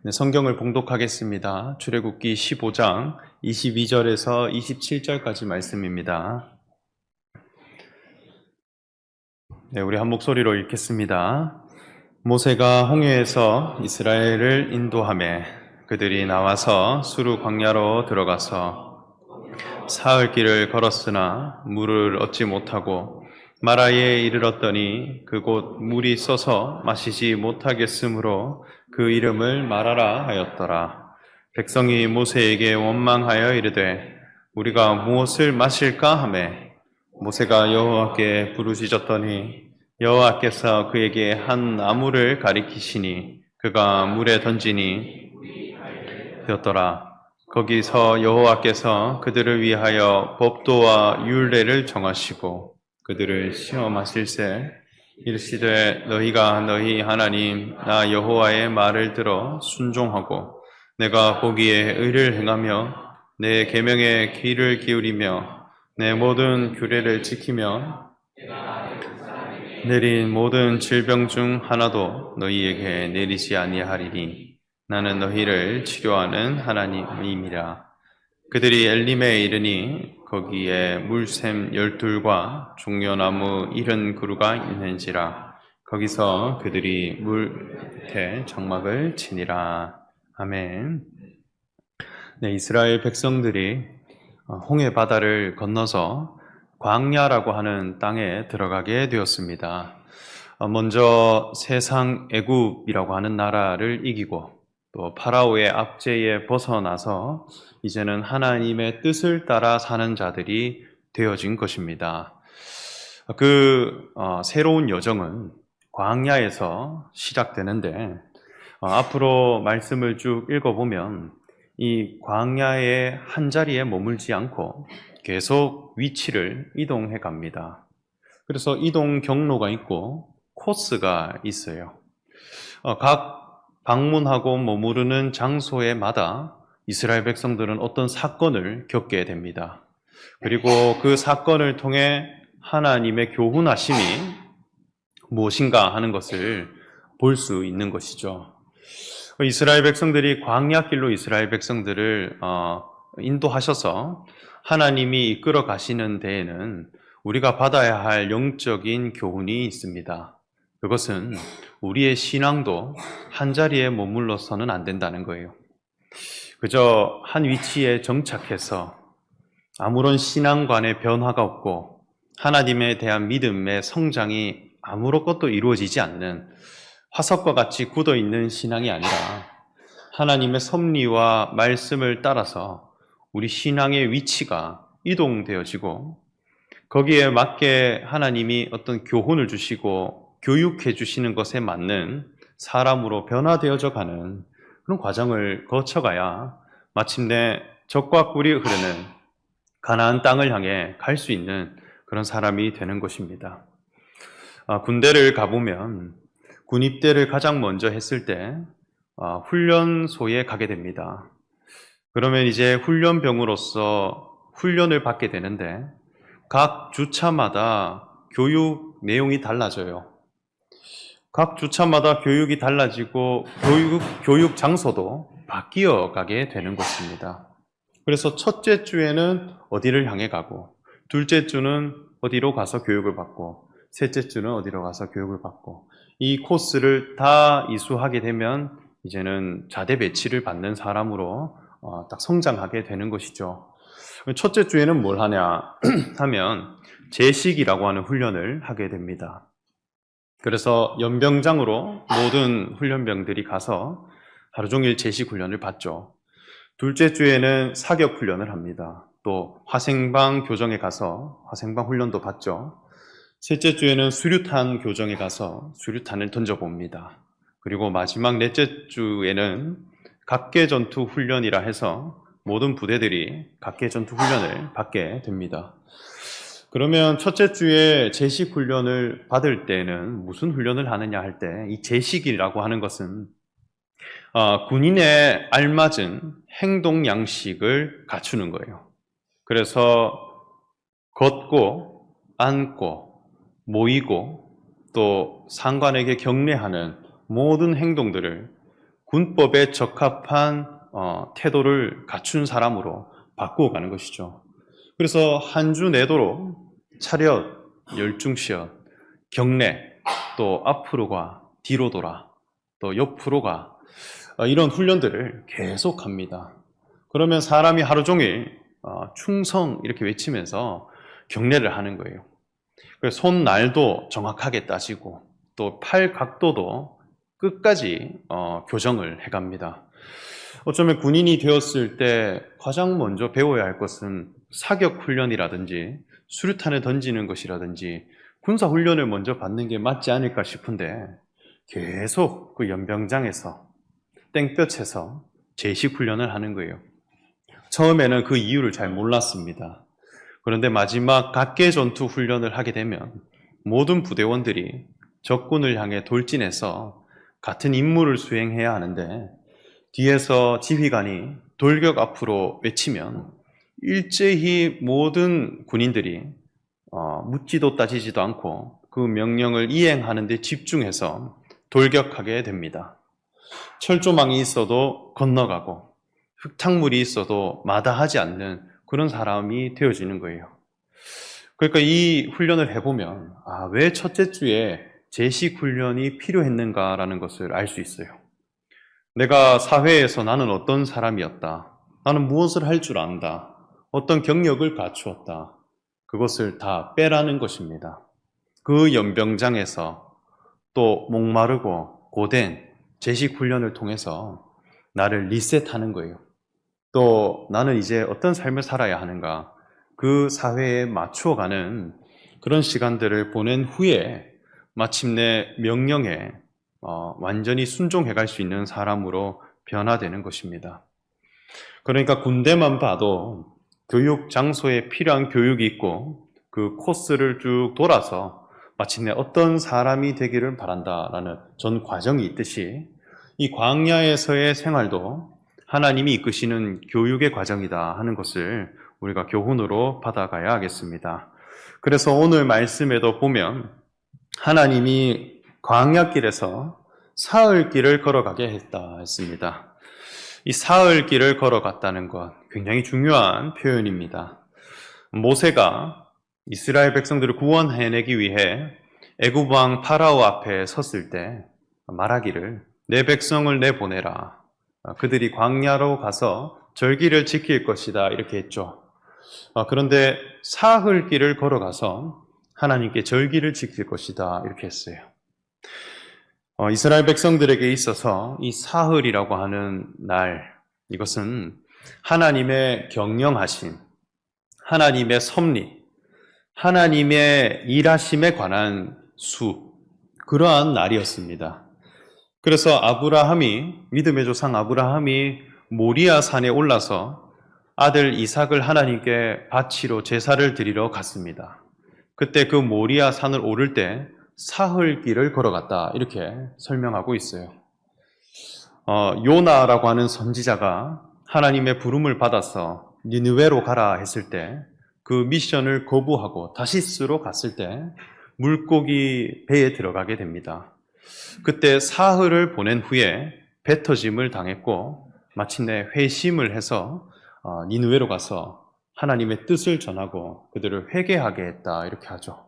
네, 성경을 봉독하겠습니다. 출애굽기 15장 22절에서 27절까지 말씀입니다. 네, 우리 한 목소리로 읽겠습니다. 모세가 홍해에서 이스라엘을 인도하매 그들이 나와서 수르 광야로 들어가서 사흘 길을 걸었으나 물을 얻지 못하고 마라에 이르렀더니 그곳 물이 썩어 마시지 못하겠으므로 그 이름을 마라라 하였더라. 백성이 모세에게 원망하여 이르되 우리가 무엇을 마실까 하매 모세가 여호와께 부르짖었더니 여호와께서 그에게 한 나무를 가리키시니 그가 물에 던지니 되었더라. 거기서 여호와께서 그들을 위하여 법도와 율례를 정하시고 그들을 시험하실세 이르시되 너희가 너희 하나님 나 여호와의 말을 들어 순종하고 내가 보기에 의를 행하며 내 계명에 귀를 기울이며 내 모든 규례를 지키며 내린 모든 질병 중 하나도 너희에게 내리지 아니하리니 나는 너희를 치료하는 하나님이니라. 그들이 엘림에 이르니 거기에 물샘 12과 종려나무 70그루가 있는지라. 거기서 그들이 물 밑에 장막을 치니라. 아멘. 네, 이스라엘 백성들이 홍해 바다를 건너서 광야라고 하는 땅에 들어가게 되었습니다. 먼저 세상 애굽이라고 하는 나라를 이기고 또 파라오의 압제에 벗어나서 이제는 하나님의 뜻을 따라 사는 자들이 되어진 것입니다. 새로운 여정은 광야에서 시작되는데 앞으로 말씀을 쭉 읽어보면 이 광야의 한 자리에 머물지 않고 계속 위치를 이동해 갑니다. 그래서 이동 경로가 있고 코스가 있어요. 각 방문하고 머무르는 장소에마다 이스라엘 백성들은 어떤 사건을 겪게 됩니다. 그리고 그 사건을 통해 하나님의 교훈하심이 무엇인가 하는 것을 볼 수 있는 것이죠. 이스라엘 백성들이 광야길로 이스라엘 백성들을 인도하셔서 하나님이 이끌어 가시는 데에는 우리가 받아야 할 영적인 교훈이 있습니다. 그것은 우리의 신앙도 한자리에 머물러서는 안 된다는 거예요. 그저 한 위치에 정착해서 아무런 신앙관의 변화가 없고 하나님에 대한 믿음의 성장이 아무것도 이루어지지 않는 화석과 같이 굳어있는 신앙이 아니라 하나님의 섭리와 말씀을 따라서 우리 신앙의 위치가 이동되어지고 거기에 맞게 하나님이 어떤 교훈을 주시고 교육해 주시는 것에 맞는 사람으로 변화되어져 가는 그런 과정을 거쳐가야 마침내 젖과 꿀이 흐르는 가나안 땅을 향해 갈 수 있는 그런 사람이 되는 것입니다. 군대를 가보면 군 입대를 가장 먼저 했을 때 훈련소에 가게 됩니다. 그러면 이제 훈련병으로서 훈련을 받게 되는데 각 주차마다 교육 내용이 달라져요. 각 주차마다 교육이 달라지고 교육 장소도 바뀌어 가게 되는 것입니다. 그래서 첫째 주에는 어디를 향해 가고 둘째 주는 어디로 가서 교육을 받고 셋째 주는 어디로 가서 교육을 받고 이 코스를 다 이수하게 되면 이제는 자대 배치를 받는 사람으로 딱 성장하게 되는 것이죠. 첫째 주에는 뭘 하냐 하면 제식이라고 하는 훈련을 하게 됩니다. 그래서 연병장으로 모든 훈련병들이 가서 하루 종일 제식 훈련을 받죠. 둘째 주에는 사격 훈련을 합니다. 또 화생방 교정에 가서 화생방 훈련도 받죠. 셋째 주에는 수류탄 교정에 가서 수류탄을 던져봅니다. 그리고 마지막 넷째 주에는 각계전투 훈련이라 해서 모든 부대들이 각계전투 훈련을 받게 됩니다. 그러면 첫째 주에 제식 훈련을 받을 때는 무슨 훈련을 하느냐 할 때 이 제식이라고 하는 것은 군인에 알맞은 행동 양식을 갖추는 거예요. 그래서 걷고 앉고 모이고 또 상관에게 경례하는 모든 행동들을 군법에 적합한 태도를 갖춘 사람으로 바꾸어 가는 것이죠. 그래서 한 주 내도록 차렷, 열중시엇, 경례, 또 앞으로 가, 뒤로 돌아, 또 옆으로 가, 이런 훈련들을 계속합니다. 그러면 사람이 하루 종일 충성 이렇게 외치면서 경례를 하는 거예요. 그래서 손 날도 정확하게 따지고 또 팔 각도도 끝까지 교정을 해갑니다. 어쩌면 군인이 되었을 때 가장 먼저 배워야 할 것은 사격 훈련이라든지 수류탄을 던지는 것이라든지 군사 훈련을 먼저 받는 게 맞지 않을까 싶은데 계속 그 연병장에서 땡볕에서 제식 훈련을 하는 거예요. 처음에는 그 이유를 잘 몰랐습니다. 그런데 마지막 각계 전투 훈련을 하게 되면 모든 부대원들이 적군을 향해 돌진해서 같은 임무를 수행해야 하는데 뒤에서 지휘관이 돌격 앞으로 외치면 일제히 모든 군인들이 묻지도 따지지도 않고 그 명령을 이행하는 데 집중해서 돌격하게 됩니다. 철조망이 있어도 건너가고 흙탕물이 있어도 마다하지 않는 그런 사람이 되어지는 거예요. 그러니까 이 훈련을 해보면 왜 첫째 주에 제식 훈련이 필요했는가라는 것을 알 수 있어요. 내가 사회에서 나는 어떤 사람이었다. 나는 무엇을 할 줄 안다. 어떤 경력을 갖추었다. 그것을 다 빼라는 것입니다. 그 연병장에서 또 목마르고 고된 제식 훈련을 통해서 나를 리셋하는 거예요. 또 나는 이제 어떤 삶을 살아야 하는가, 그 사회에 맞추어가는 그런 시간들을 보낸 후에 마침내 명령에 완전히 순종해갈 수 있는 사람으로 변화되는 것입니다. 그러니까 군대만 봐도 교육 장소에 필요한 교육이 있고 그 코스를 쭉 돌아서 마침내 어떤 사람이 되기를 바란다라는 전 과정이 있듯이 이 광야에서의 생활도 하나님이 이끄시는 교육의 과정이다 하는 것을 우리가 교훈으로 받아가야 하겠습니다. 그래서 오늘 말씀에도 보면 하나님이 광야길에서 사흘길을 걸어가게 했다 했습니다. 이 사흘길을 걸어갔다는 것 굉장히 중요한 표현입니다. 모세가 이스라엘 백성들을 구원해내기 위해 애굽 왕 파라오 앞에 섰을 때 말하기를 내 백성을 내보내라. 그들이 광야로 가서 절기를 지킬 것이다 이렇게 했죠. 그런데 사흘길을 걸어가서 하나님께 절기를 지킬 것이다 이렇게 했어요. 이스라엘 백성들에게 있어서 이 사흘이라고 하는 날, 이것은 하나님의 경영하심, 하나님의 섭리, 하나님의 일하심에 관한 수, 그러한 날이었습니다. 그래서 믿음의 조상 아브라함이 모리아 산에 올라서 아들 이삭을 하나님께 바치러 제사를 드리러 갔습니다. 그때 그 모리아 산을 오를 때 사흘길을 걸어갔다 이렇게 설명하고 있어요. 요나라고 하는 선지자가 하나님의 부름을 받아서 니느웨로 가라 했을 때 그 미션을 거부하고 다시스로 갔을 때 물고기 배에 들어가게 됩니다. 그때 사흘을 보낸 후에 배 터짐을 당했고 마침내 회심을 해서 니느웨로 가서 하나님의 뜻을 전하고 그들을 회개하게 했다 이렇게 하죠.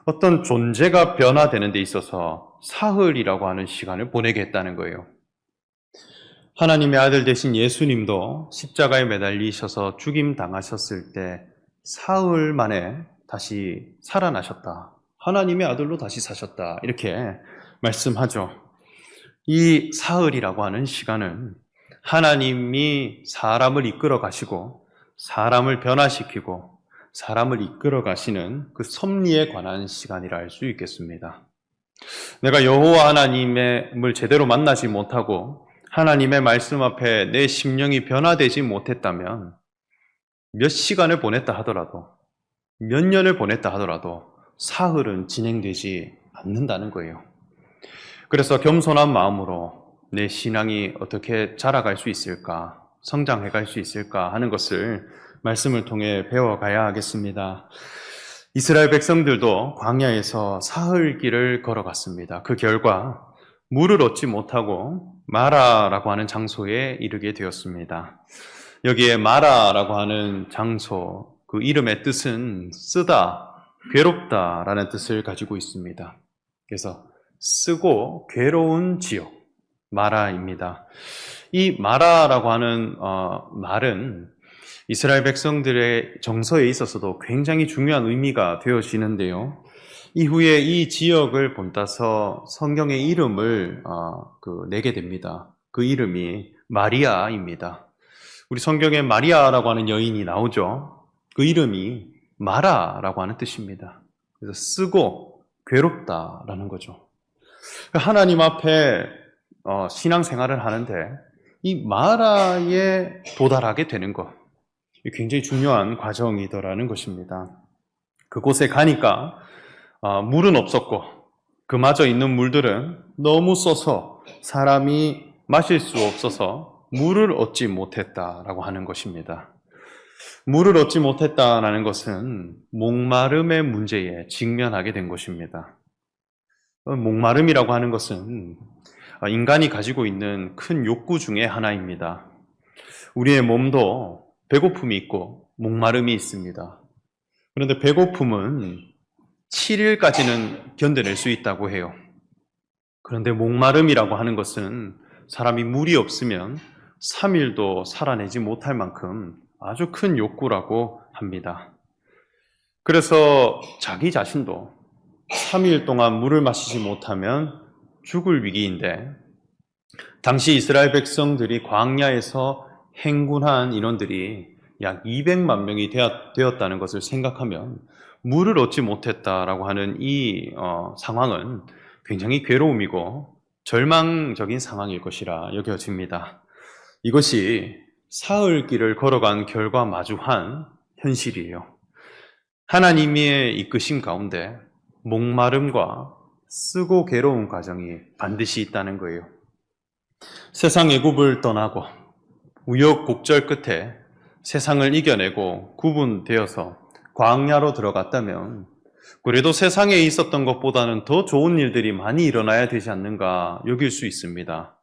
어떤 존재가 변화되는 데 있어서 사흘이라고 하는 시간을 보내게 했다는 거예요. 하나님의 아들 되신 예수님도 십자가에 매달리셔서 죽임 당하셨을 때 사흘 만에 다시 살아나셨다. 하나님의 아들로 다시 사셨다. 이렇게 말씀하죠. 이 사흘이라고 하는 시간은 하나님이 사람을 이끌어 가시고 사람을 변화시키고 사람을 이끌어 가시는 그 섭리에 관한 시간이라 할 수 있겠습니다. 내가 여호와 하나님을 제대로 만나지 못하고 하나님의 말씀 앞에 내 심령이 변화되지 못했다면 몇 시간을 보냈다 하더라도 몇 년을 보냈다 하더라도 사흘은 진행되지 않는다는 거예요. 그래서 겸손한 마음으로 내 신앙이 어떻게 자라갈 수 있을까, 성장해 갈 수 있을까 하는 것을 말씀을 통해 배워가야 하겠습니다. 이스라엘 백성들도 광야에서 사흘길을 걸어갔습니다. 그 결과 물을 얻지 못하고 마라라고 하는 장소에 이르게 되었습니다. 여기에 마라라고 하는 장소, 그 이름의 뜻은 쓰다, 괴롭다라는 뜻을 가지고 있습니다. 그래서 쓰고 괴로운 지역, 마라입니다. 이 마라라고 하는 말은 이스라엘 백성들의 정서에 있어서도 굉장히 중요한 의미가 되어지는데요. 이후에 이 지역을 본따서 성경의 이름을 내게 됩니다. 그 이름이 마리아입니다. 우리 성경에 마리아라고 하는 여인이 나오죠. 그 이름이 마라라고 하는 뜻입니다. 그래서 쓰고 괴롭다라는 거죠. 하나님 앞에 신앙생활을 하는데 이 마라에 도달하게 되는 것, 굉장히 중요한 과정이더라는 것입니다. 그곳에 가니까 물은 없었고 그마저 있는 물들은 너무 써서 사람이 마실 수 없어서 물을 얻지 못했다라고 하는 것입니다. 물을 얻지 못했다라는 것은 목마름의 문제에 직면하게 된 것입니다. 목마름이라고 하는 것은 인간이 가지고 있는 큰 욕구 중에 하나입니다. 우리의 몸도 배고픔이 있고 목마름이 있습니다. 그런데 배고픔은 7일까지는 견뎌낼 수 있다고 해요. 그런데 목마름이라고 하는 것은 사람이 물이 없으면 3일도 살아내지 못할 만큼 아주 큰 욕구라고 합니다. 그래서 자기 자신도 3일 동안 물을 마시지 못하면 죽을 위기인데, 당시 이스라엘 백성들이 광야에서 행군한 인원들이 약 200만 명이 되었다는 것을 생각하면 물을 얻지 못했다라고 하는 이 상황은 굉장히 괴로움이고 절망적인 상황일 것이라 여겨집니다. 이것이 사흘 길을 걸어간 결과 마주한 현실이에요. 하나님의 이끄심 가운데 목마름과 쓰고 괴로운 과정이 반드시 있다는 거예요. 세상 애굽을 떠나고 우여곡절 끝에 세상을 이겨내고 구분되어서 광야로 들어갔다면 그래도 세상에 있었던 것보다는 더 좋은 일들이 많이 일어나야 되지 않는가 여길 수 있습니다.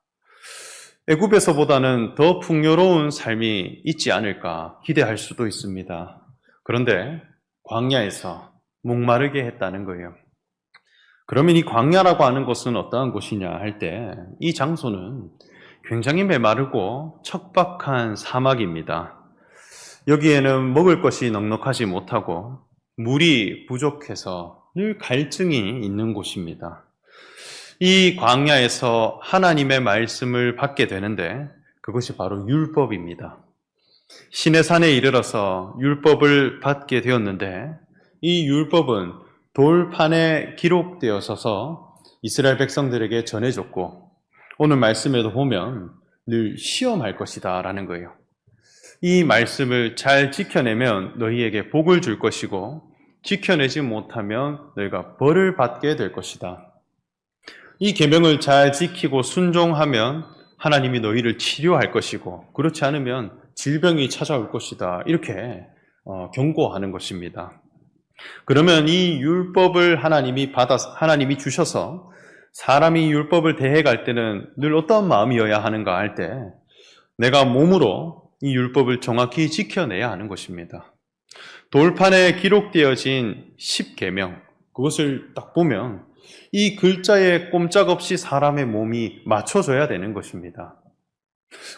애굽에서보다는 더 풍요로운 삶이 있지 않을까 기대할 수도 있습니다. 그런데 광야에서 목마르게 했다는 거예요. 그러면 이 광야라고 하는 곳은 어떠한 곳이냐 할 때 이 장소는 굉장히 메마르고 척박한 사막입니다. 여기에는 먹을 것이 넉넉하지 못하고 물이 부족해서 늘 갈증이 있는 곳입니다. 이 광야에서 하나님의 말씀을 받게 되는데 그것이 바로 율법입니다. 시내산에 이르러서 율법을 받게 되었는데 이 율법은 돌판에 기록되어서서 이스라엘 백성들에게 전해졌고 오늘 말씀에도 보면 늘 시험할 것이다 라는 거예요. 이 말씀을 잘 지켜내면 너희에게 복을 줄 것이고 지켜내지 못하면 너희가 벌을 받게 될 것이다. 이 계명을 잘 지키고 순종하면 하나님이 너희를 치료할 것이고 그렇지 않으면 질병이 찾아올 것이다. 이렇게 경고하는 것입니다. 그러면 이 율법을 하나님이 주셔서 사람이 율법을 대해갈 때는 늘 어떤 마음이어야 하는가 할 때 내가 몸으로 이 율법을 정확히 지켜내야 하는 것입니다. 돌판에 기록되어진 10계명, 그것을 딱 보면 이 글자에 꼼짝없이 사람의 몸이 맞춰져야 되는 것입니다.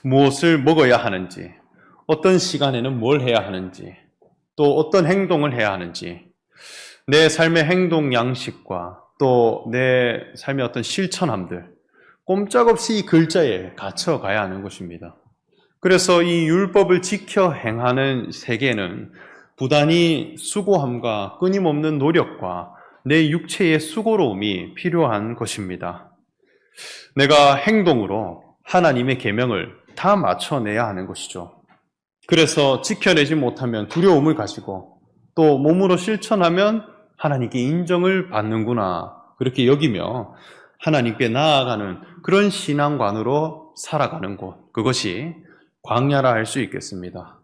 무엇을 먹어야 하는지, 어떤 시간에는 뭘 해야 하는지, 또 어떤 행동을 해야 하는지, 내 삶의 행동 양식과 또 내 삶의 어떤 실천함들, 꼼짝없이 이 글자에 갇혀가야 하는 것입니다. 그래서 이 율법을 지켜 행하는 세계는 부단히 수고함과 끊임없는 노력과 내 육체의 수고로움이 필요한 것입니다. 내가 행동으로 하나님의 계명을 다 맞춰내야 하는 것이죠. 그래서 지켜내지 못하면 두려움을 가지고 또 몸으로 실천하면 하나님께 인정을 받는구나 그렇게 여기며 하나님께 나아가는 그런 신앙관으로 살아가는 곳, 그것이 광야라 할 수 있겠습니다.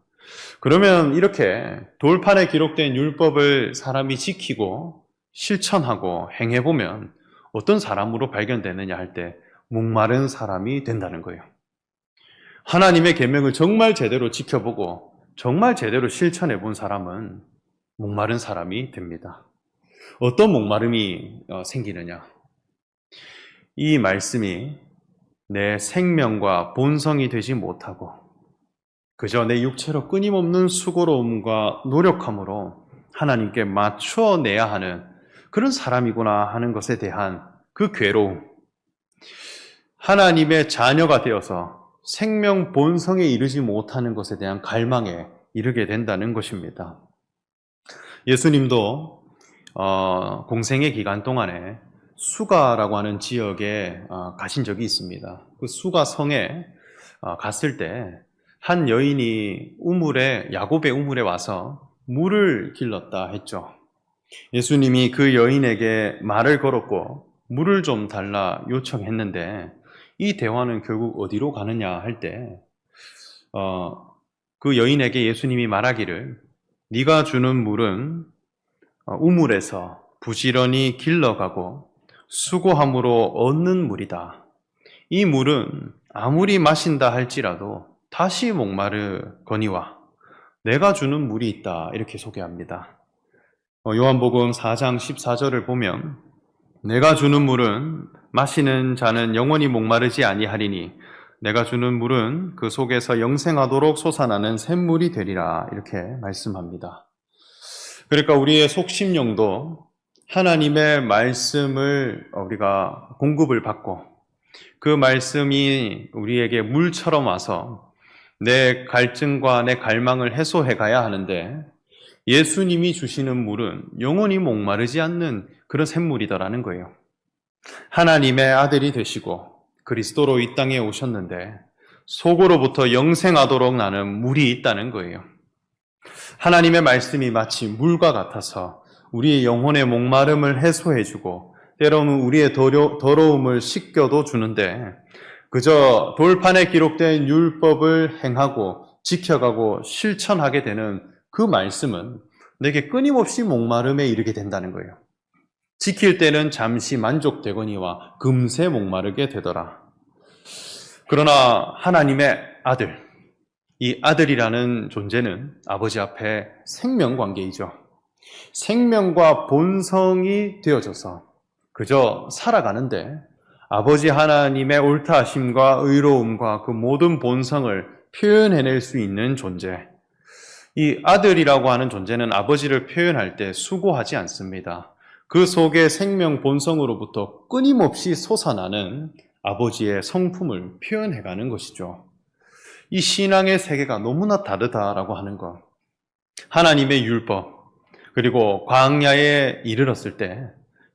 그러면 이렇게 돌판에 기록된 율법을 사람이 지키고 실천하고 행해보면 어떤 사람으로 발견되느냐 할 때 목마른 사람이 된다는 거예요. 하나님의 계명을 정말 제대로 지켜보고 정말 제대로 실천해 본 사람은 목마른 사람이 됩니다. 어떤 목마름이 생기느냐? 이 말씀이 내 생명과 본성이 되지 못하고 그저 내 육체로 끊임없는 수고로움과 노력함으로 하나님께 맞춰내야 하는 그런 사람이구나 하는 것에 대한 그 괴로움, 하나님의 자녀가 되어서 생명 본성에 이르지 못하는 것에 대한 갈망에 이르게 된다는 것입니다. 예수님도 공생의 기간 동안에 수가라고 하는 지역에 가신 적이 있습니다. 그 수가 성에 갔을 때 한 여인이 야곱의 우물에 와서 물을 길렀다 했죠. 예수님이 그 여인에게 말을 걸었고 물을 좀 달라 요청했는데 이 대화는 결국 어디로 가느냐 할 때 그 여인에게 예수님이 말하기를 네가 주는 물은 우물에서 부지런히 길러가고 수고함으로 얻는 물이다. 이 물은 아무리 마신다 할지라도 다시 목마르거니와 내가 주는 물이 있다. 이렇게 소개합니다. 요한복음 4장 14절을 보면 내가 주는 물은 마시는 자는 영원히 목마르지 아니하리니 내가 주는 물은 그 속에서 영생하도록 솟아나는 샘물이 되리라. 이렇게 말씀합니다. 그러니까 우리의 속심령도 하나님의 말씀을 우리가 공급을 받고 그 말씀이 우리에게 물처럼 와서 내 갈증과 내 갈망을 해소해 가야 하는데 예수님이 주시는 물은 영원히 목마르지 않는 그런 샘물이더라는 거예요. 하나님의 아들이 되시고 그리스도로 이 땅에 오셨는데 속으로부터 영생하도록 나는 물이 있다는 거예요. 하나님의 말씀이 마치 물과 같아서 우리의 영혼의 목마름을 해소해주고 때로는 우리의 더러움을 씻겨도 주는데 그저 돌판에 기록된 율법을 행하고 지켜가고 실천하게 되는 그 말씀은 내게 끊임없이 목마름에 이르게 된다는 거예요. 지킬 때는 잠시 만족되거니와 금세 목마르게 되더라. 그러나 하나님의 아들, 이 아들이라는 존재는 아버지 앞에 생명관계이죠. 생명과 본성이 되어져서 그저 살아가는데 아버지 하나님의 옳다하심과 의로움과 그 모든 본성을 표현해낼 수 있는 존재. 이 아들이라고 하는 존재는 아버지를 표현할 때 수고하지 않습니다. 그 속에 생명 본성으로부터 끊임없이 솟아나는 아버지의 성품을 표현해가는 것이죠. 이 신앙의 세계가 너무나 다르다라고 하는 것. 하나님의 율법, 그리고 광야에 이르렀을 때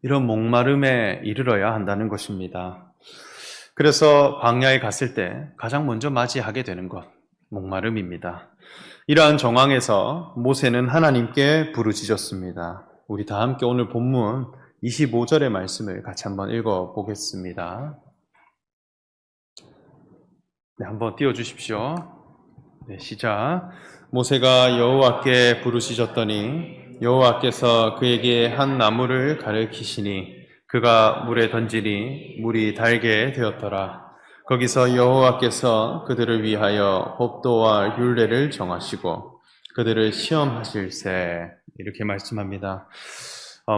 이런 목마름에 이르러야 한다는 것입니다. 그래서 광야에 갔을 때 가장 먼저 맞이하게 되는 것, 목마름입니다. 이러한 정황에서 모세는 하나님께 부르짖었습니다. 우리 다 함께 오늘 본문 25절의 말씀을 같이 한번 읽어보겠습니다. 네, 한번 띄워주십시오. 네, 시작. 모세가 여호와께 부르짖었더니 여호와께서 그에게 한 나무를 가르치시니 그가 물에 던지니 물이 달게 되었더라. 거기서 여호와께서 그들을 위하여 법도와 율례를 정하시고 그들을 시험하실세. 이렇게 말씀합니다.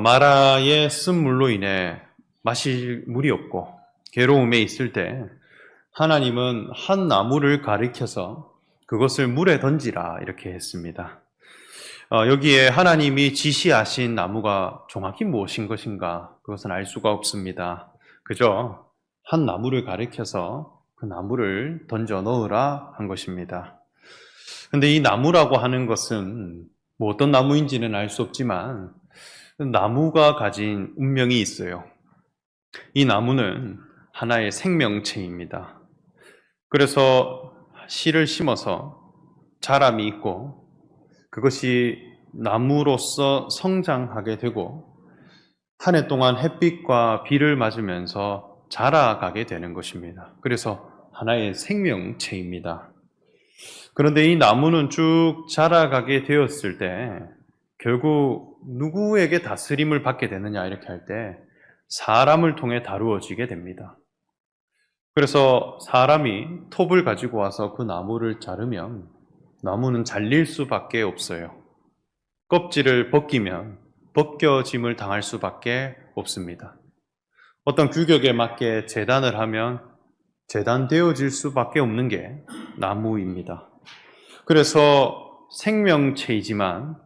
마라의 쓴물로 인해 마실 물이 없고 괴로움에 있을 때 하나님은 한 나무를 가리켜서 그것을 물에 던지라 이렇게 했습니다. 여기에 하나님이 지시하신 나무가 정확히 무엇인 것인가? 그것은 알 수가 없습니다. 그저 한 나무를 가리켜서 그 나무를 던져 넣으라 한 것입니다. 근데 이 나무라고 하는 것은 뭐 어떤 나무인지는 알 수 없지만 나무가 가진 운명이 있어요. 이 나무는 하나의 생명체입니다. 그래서 씨를 심어서 자람이 있고 그것이 나무로서 성장하게 되고 한 해 동안 햇빛과 비를 맞으면서 자라가게 되는 것입니다. 그래서 하나의 생명체입니다. 그런데 이 나무는 쭉 자라가게 되었을 때 결국 누구에게 다스림을 받게 되느냐 이렇게 할 때 사람을 통해 다루어지게 됩니다. 그래서 사람이 톱을 가지고 와서 그 나무를 자르면 나무는 잘릴 수밖에 없어요. 껍질을 벗기면 벗겨짐을 당할 수밖에 없습니다. 어떤 규격에 맞게 재단을 하면 재단되어질 수밖에 없는 게 나무입니다. 그래서 생명체이지만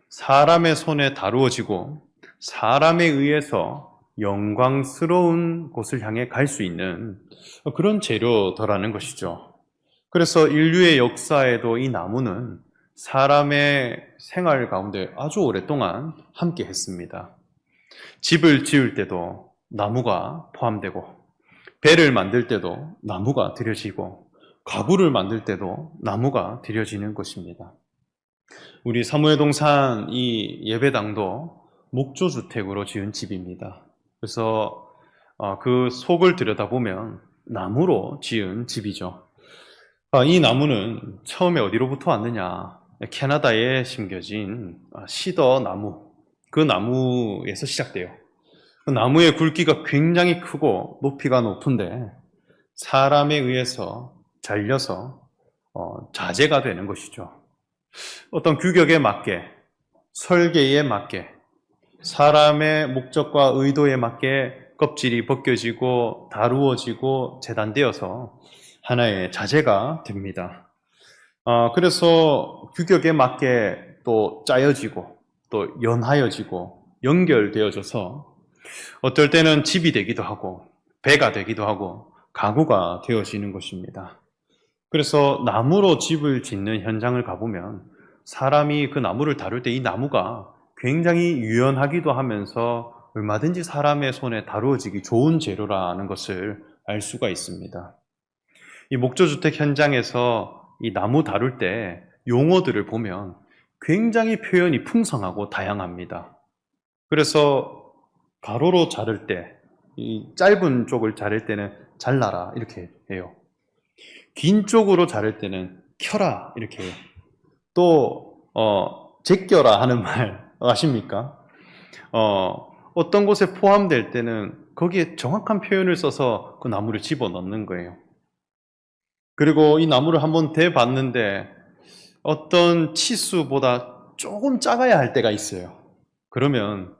사람의 손에 다루어지고 사람에 의해서 영광스러운 곳을 향해 갈 수 있는 그런 재료더라는 것이죠. 그래서 인류의 역사에도 이 나무는 사람의 생활 가운데 아주 오랫동안 함께 했습니다. 집을 지을 때도 나무가 포함되고, 배를 만들 때도 나무가 들여지고, 가구를 만들 때도 나무가 들여지는 것입니다. 우리 사무회동산 이 예배당도 목조주택으로 지은 집입니다. 그래서 그 속을 들여다보면 나무로 지은 집이죠. 이 나무는 처음에 어디로부터 왔느냐? 캐나다에 심겨진 시더 나무, 그 나무에서 시작돼요. 그 나무의 굵기가 굉장히 크고 높이가 높은데 사람에 의해서 잘려서 자재가 되는 것이죠. 어떤 규격에 맞게, 설계에 맞게, 사람의 목적과 의도에 맞게 껍질이 벗겨지고 다루어지고 재단되어서 하나의 자재가 됩니다. 그래서 규격에 맞게 또 짜여지고 또 연하여지고 연결되어져서 어떨 때는 집이 되기도 하고 배가 되기도 하고 가구가 되어지는 것입니다. 그래서 나무로 집을 짓는 현장을 가보면 사람이 그 나무를 다룰 때 이 나무가 굉장히 유연하기도 하면서 얼마든지 사람의 손에 다루어지기 좋은 재료라는 것을 알 수가 있습니다. 이 목조주택 현장에서 이 나무 다룰 때 용어들을 보면 굉장히 표현이 풍성하고 다양합니다. 그래서 가로로 자를 때, 이 짧은 쪽을 자를 때는 잘라라 이렇게 해요. 긴 쪽으로 자를 때는 켜라 이렇게 해요. 또 제껴라 하는 말 아십니까? 어떤 곳에 포함될 때는 거기에 정확한 표현을 써서 그 나무를 집어넣는 거예요. 그리고 이 나무를 한번 대봤는데 어떤 치수보다 조금 작아야 할 때가 있어요. 그러면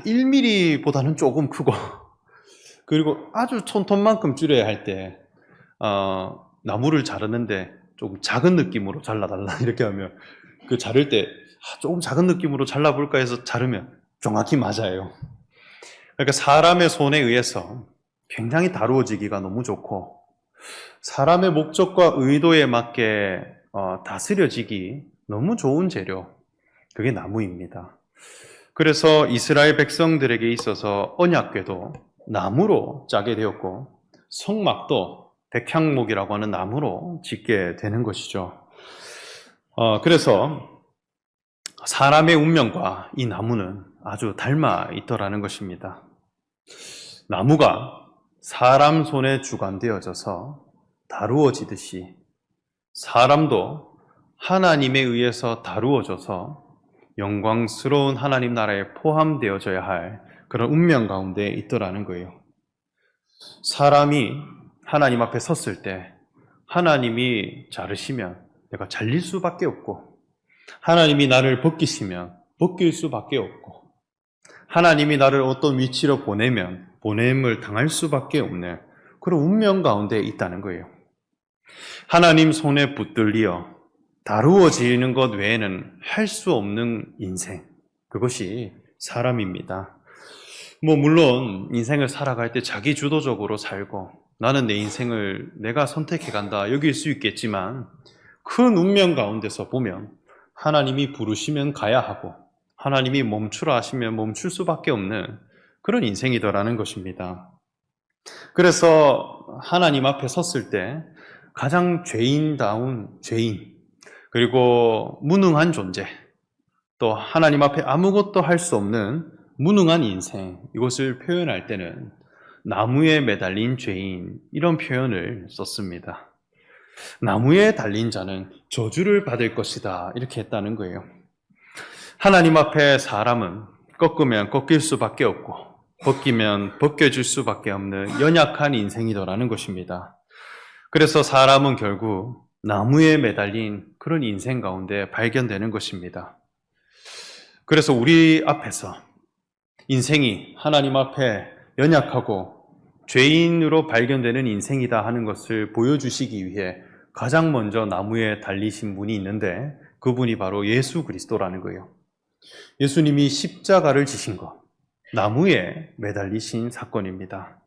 1mm보다는 조금 크고 그리고 아주 촌톤만큼 줄여야 할 때 나무를 자르는데 조금 작은 느낌으로 잘라달라 이렇게 하면 그 자를 때 조금 작은 느낌으로 잘라볼까 해서 자르면 정확히 맞아요. 그러니까 사람의 손에 의해서 굉장히 다루어지기가 너무 좋고 사람의 목적과 의도에 맞게 다스려지기 너무 좋은 재료, 그게 나무입니다. 그래서 이스라엘 백성들에게 있어서 언약궤도 나무로 짜게 되었고 성막도 백향목이라고 하는 나무로 짓게 되는 것이죠. 그래서 사람의 운명과 이 나무는 아주 닮아 있더라는 것입니다. 나무가 사람 손에 주관되어져서 다루어지듯이 사람도 하나님에 의해서 다루어져서 영광스러운 하나님 나라에 포함되어져야 할 그런 운명 가운데 있더라는 거예요. 사람이 하나님 앞에 섰을 때 하나님이 자르시면 내가 잘릴 수밖에 없고 하나님이 나를 벗기시면 벗길 수밖에 없고 하나님이 나를 어떤 위치로 보내면 보냄을 당할 수밖에 없는 그런 운명 가운데 있다는 거예요. 하나님 손에 붙들려 다루어지는 것 외에는 할 수 없는 인생, 그것이 사람입니다. 물론 인생을 살아갈 때 자기 주도적으로 살고 나는 내 인생을 내가 선택해 간다 여길 수 있겠지만 큰 운명 가운데서 보면 하나님이 부르시면 가야 하고 하나님이 멈추라 하시면 멈출 수밖에 없는 그런 인생이더라는 것입니다. 그래서 하나님 앞에 섰을 때 가장 죄인다운 죄인, 그리고 무능한 존재, 또 하나님 앞에 아무것도 할 수 없는 무능한 인생, 이것을 표현할 때는 나무에 매달린 죄인, 이런 표현을 썼습니다. 나무에 달린 자는 저주를 받을 것이다 이렇게 했다는 거예요. 하나님 앞에 사람은 꺾으면 꺾일 수밖에 없고 벗기면 벗겨질 수밖에 없는 연약한 인생이더라는 것입니다. 그래서 사람은 결국 나무에 매달린 그런 인생 가운데 발견되는 것입니다. 그래서 우리 앞에서 인생이 하나님 앞에 연약하고 죄인으로 발견되는 인생이다 하는 것을 보여주시기 위해 가장 먼저 나무에 달리신 분이 있는데 그분이 바로 예수 그리스도라는 거예요. 예수님이 십자가를 지신 것, 나무에 매달리신 사건입니다.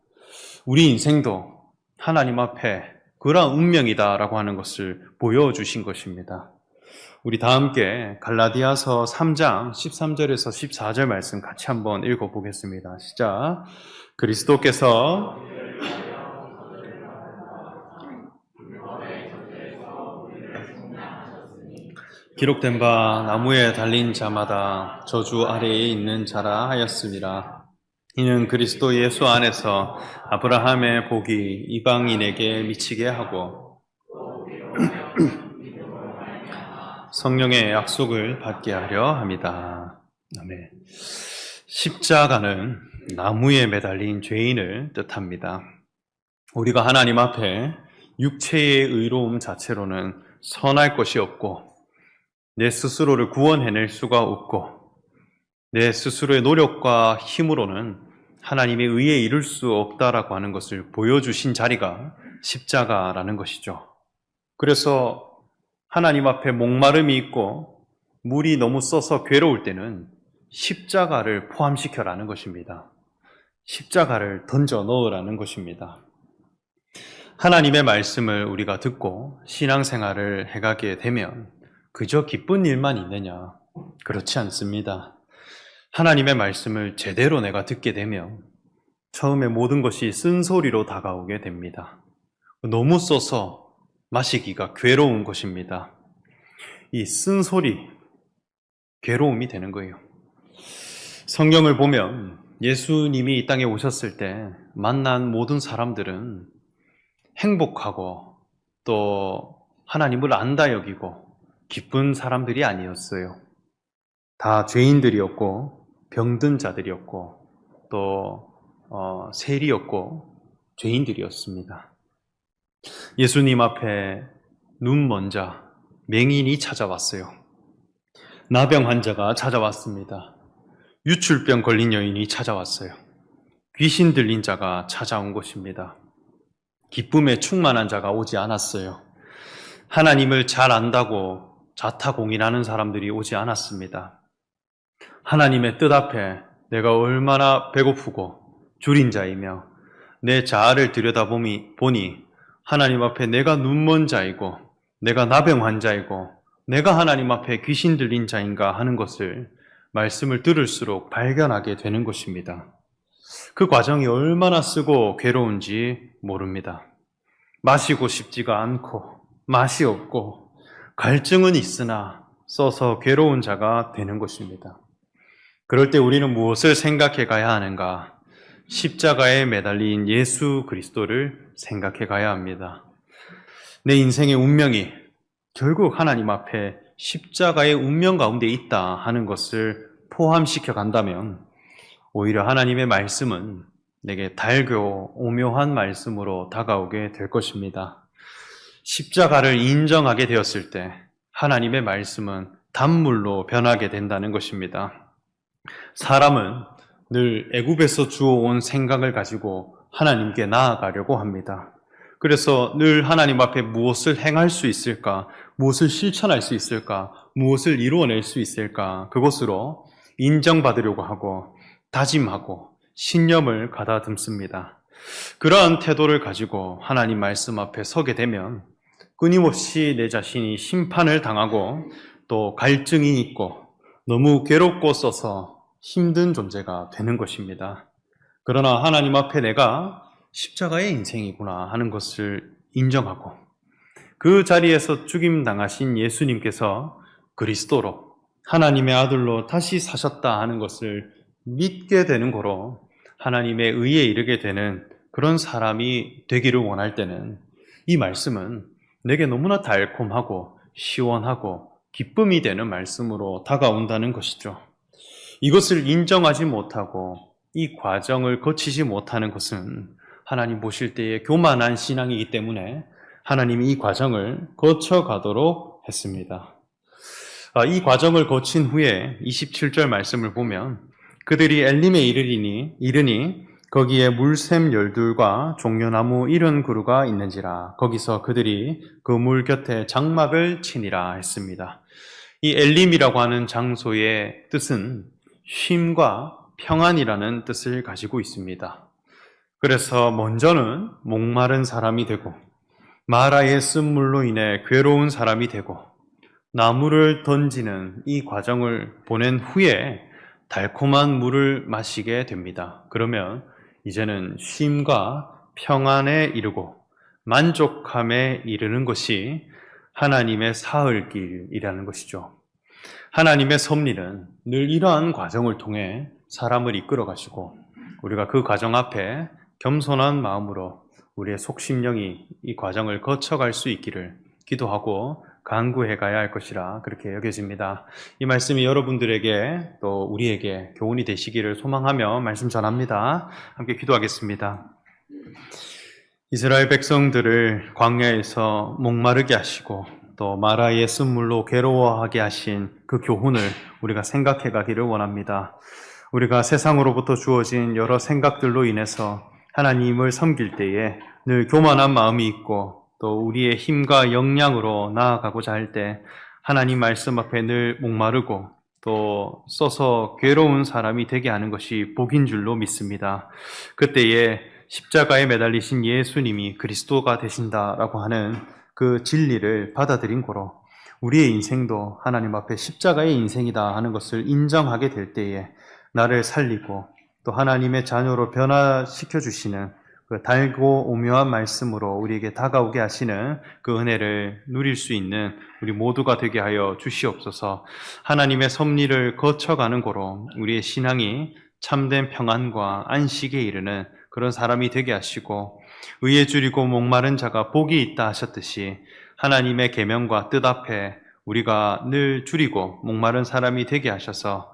우리 인생도 하나님 앞에 그러한 운명이다라고 하는 것을 보여주신 것입니다. 우리 다 함께 갈라디아서 3장 13절에서 14절 말씀 같이 한번 읽어보겠습니다. 시작. 그리스도께서 기록된 바 나무에 달린 자마다 저주 아래에 있는 자라 하였습니다. 이는 그리스도 예수 안에서 아브라함의 복이 이방인에게 미치게 하고 성령의 약속을 받게 하려 함이다. 아멘. 십자가는 나무에 매달린 죄인을 뜻합니다. 우리가 하나님 앞에 육체의 의로움 자체로는 선할 것이 없고 내 스스로를 구원해낼 수가 없고 내 스스로의 노력과 힘으로는 하나님의 의에 이룰 수 없다라고 하는 것을 보여주신 자리가 십자가라는 것이죠. 그래서 하나님 앞에 목마름이 있고 물이 너무 써서 괴로울 때는 십자가를 포함시켜라는 것입니다. 십자가를 던져 넣으라는 것입니다. 하나님의 말씀을 우리가 듣고 신앙생활을 해가게 되면 그저 기쁜 일만 있느냐? 그렇지 않습니다. 하나님의 말씀을 제대로 내가 듣게 되면 처음에 모든 것이 쓴소리로 다가오게 됩니다. 너무 써서 마시기가 괴로운 것입니다. 이 쓴소리, 괴로움이 되는 거예요. 성경을 보면 예수님이 이 땅에 오셨을 때 만난 모든 사람들은 행복하고 또 하나님을 안다 여기고 기쁜 사람들이 아니었어요. 다 죄인들이었고 병든 자들이었고 또 세리였고 죄인들이었습니다. 예수님 앞에 눈먼 자, 맹인이 찾아왔어요. 나병 환자가 찾아왔습니다. 유출병 걸린 여인이 찾아왔어요. 귀신 들린 자가 찾아온 것입니다. 기쁨에 충만한 자가 오지 않았어요. 하나님을 잘 안다고 자타공인하는 사람들이 오지 않았습니다. 하나님의 뜻 앞에 내가 얼마나 배고프고 줄인 자이며 내 자아를 들여다보니 하나님 앞에 내가 눈먼 자이고 내가 나병 환자이고 내가 하나님 앞에 귀신 들린 자인가 하는 것을 말씀을 들을수록 발견하게 되는 것입니다. 그 과정이 얼마나 쓰고 괴로운지 모릅니다. 마시고 싶지가 않고 맛이 없고 갈증은 있으나 써서 괴로운 자가 되는 것입니다. 그럴 때 우리는 무엇을 생각해 가야 하는가? 십자가에 매달린 예수 그리스도를 생각해 가야 합니다. 내 인생의 운명이 결국 하나님 앞에 십자가의 운명 가운데 있다 하는 것을 포함시켜 간다면 오히려 하나님의 말씀은 내게 달고 오묘한 말씀으로 다가오게 될 것입니다. 십자가를 인정하게 되었을 때 하나님의 말씀은 단물로 변하게 된다는 것입니다. 사람은 늘 애굽에서 주워온 생각을 가지고 하나님께 나아가려고 합니다. 그래서 늘 하나님 앞에 무엇을 행할 수 있을까, 무엇을 실천할 수 있을까, 무엇을 이루어낼 수 있을까, 그것으로 인정받으려고 하고 다짐하고 신념을 가다듬습니다. 그러한 태도를 가지고 하나님 말씀 앞에 서게 되면 끊임없이 내 자신이 심판을 당하고 또 갈증이 있고 너무 괴롭고 써서 힘든 존재가 되는 것입니다. 그러나 하나님 앞에 내가 십자가의 인생이구나 하는 것을 인정하고 그 자리에서 죽임 당하신 예수님께서 그리스도로 하나님의 아들로 다시 사셨다 하는 것을 믿게 되는 거로 하나님의 의에 이르게 되는 그런 사람이 되기를 원할 때는 이 말씀은 내게 너무나 달콤하고 시원하고 기쁨이 되는 말씀으로 다가온다는 것이죠. 이것을 인정하지 못하고 이 과정을 거치지 못하는 것은 하나님 보실 때의 교만한 신앙이기 때문에 하나님이 이 과정을 거쳐가도록 했습니다. 이 과정을 거친 후에 27절 말씀을 보면 그들이 엘림에 이르니 거기에 물샘 열둘과 종려나무 70그루가 있는지라 거기서 그들이 그 물 곁에 장막을 치니라 했습니다. 이 엘림이라고 하는 장소의 뜻은 쉼과 평안이라는 뜻을 가지고 있습니다. 그래서 먼저는 목마른 사람이 되고 마라의 쓴물로 인해 괴로운 사람이 되고 나무를 던지는 이 과정을 보낸 후에 달콤한 물을 마시게 됩니다. 그러면 이제는 쉼과 평안에 이르고 만족함에 이르는 것이 하나님의 사흘길이라는 것이죠. 하나님의 섭리는 늘 이러한 과정을 통해 사람을 이끌어 가시고 우리가 그 과정 앞에 겸손한 마음으로 우리의 속심령이 이 과정을 거쳐갈 수 있기를 기도하고 간구해 가야 할 것이라 그렇게 여겨집니다. 이 말씀이 여러분들에게 또 우리에게 교훈이 되시기를 소망하며 말씀 전합니다. 함께 기도하겠습니다. 이스라엘 백성들을 광야에서 목마르게 하시고 또 마라의 쓴물로 괴로워하게 하신 그 교훈을 우리가 생각해 가기를 원합니다. 우리가 세상으로부터 주어진 여러 생각들로 인해서 하나님을 섬길 때에 늘 교만한 마음이 있고 또 우리의 힘과 역량으로 나아가고자 할 때 하나님 말씀 앞에 늘 목마르고 또 써서 괴로운 사람이 되게 하는 것이 복인 줄로 믿습니다. 그때에 십자가에 매달리신 예수님이 그리스도가 되신다라고 하는 그 진리를 받아들인 고로 우리의 인생도 하나님 앞에 십자가의 인생이다 하는 것을 인정하게 될 때에 나를 살리고 또 하나님의 자녀로 변화시켜 주시는 그 달고 오묘한 말씀으로 우리에게 다가오게 하시는 그 은혜를 누릴 수 있는 우리 모두가 되게 하여 주시옵소서. 하나님의 섭리를 거쳐가는 고로 우리의 신앙이 참된 평안과 안식에 이르는 그런 사람이 되게 하시고 의에 줄이고 목마른 자가 복이 있다 하셨듯이 하나님의 계명과 뜻 앞에 우리가 늘 줄이고 목마른 사람이 되게 하셔서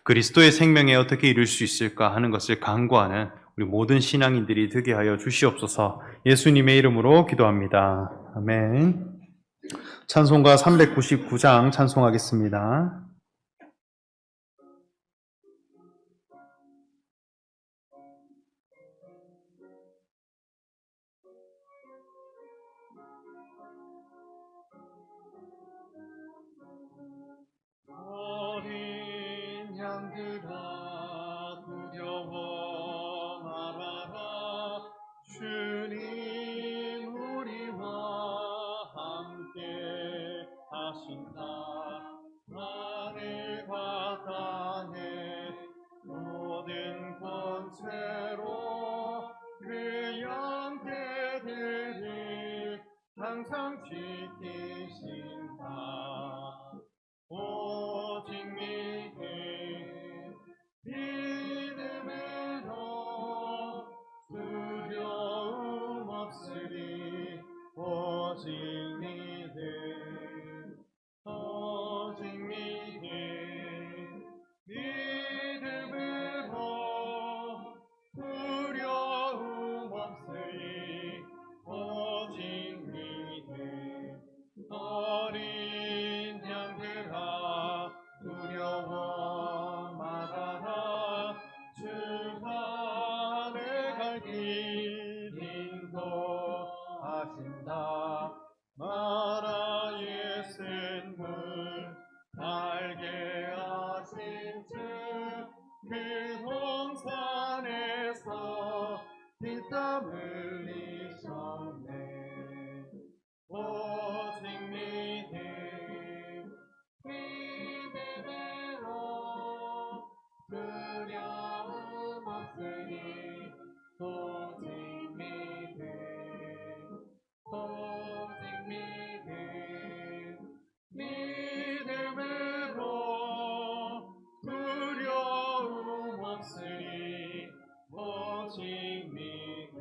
그리스도의 생명에 어떻게 이룰 수 있을까 하는 것을 간구하는 우리 모든 신앙인들이 되게 하여 주시옵소서. 예수님의 이름으로 기도합니다. 아멘. 찬송가 399장 찬송하겠습니다. 어린 양들아 두려워 말아라 주님 우리와 함께 하신다 하늘과 땅의 모든 권세로 그 양떼들을 항상 지키신다 오직 믿음으로 두려움 없으리 오직 믿음으로 두려움 없으리 오직 믿음 어린 양들아 두려워 말아라 주가 내 갈 길 인도하신다 마라의 쓴물 알게 하신 주그 홍산에서 피땀 흘리셨네 오직 믿음으로 두려움 없으니 오직 믿음으로 두려움 없으니 오직 믿음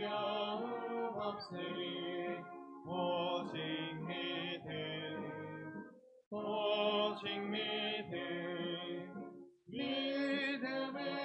두려움 없으리 오직 믿음 믿음을